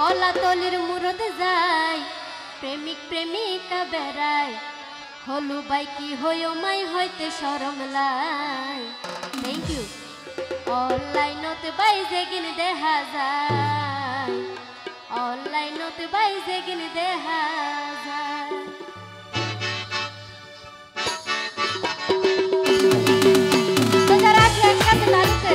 কলাতলির মুরদ যায় প্রেমিক প্রেমিকা বেড়ায় হলু বাইকি হইও মাই হইতে শরম লাই। Thank you. অনলাইনত বাইজে গিন দেখা যায়, অনলাইনত বাইজে গিন দেখা যায়। তো যারা আগে একসাথে দাঁড়িয়েছে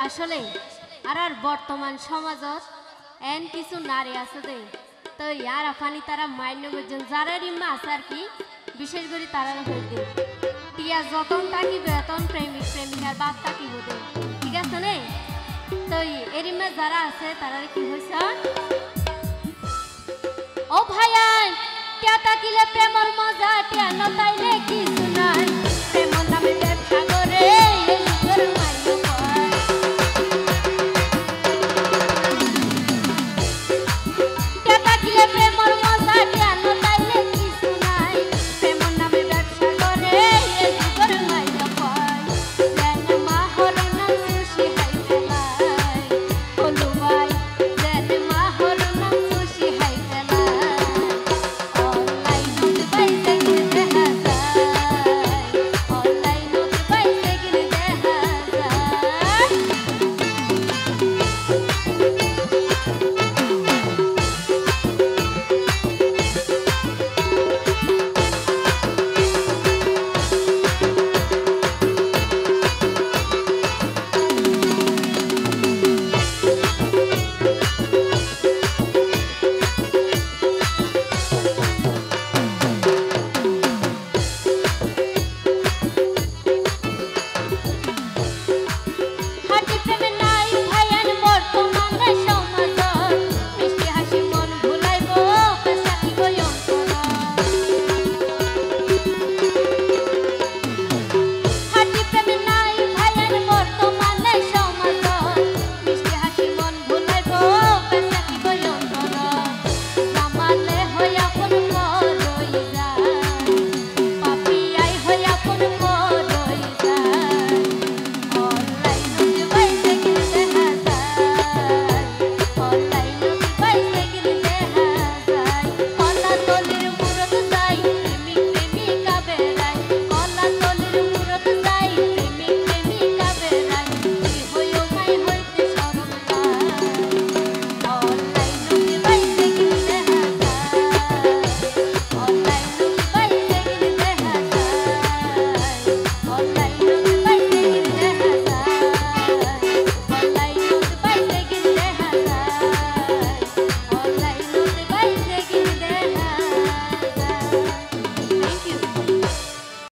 আসলে আর বর্তমান সমাজত এন কিছু নারী আছে দে তো ইয়ার আফানি তারা মাইন্য গজন যারারই মাছ আর কি বিশেষ করে তারা হইতে টিয়া যতন তাকি বেতন প্রেমিক প্রেমিকার বাপ তাকি হতে ঠিক আছে নে তো এরিমা যারা আছে তারা কি হইছে ও ভাইয়ান টিয়া তাকিলে প্রেমর মজা টিয়া নতাইলে কিছু নাই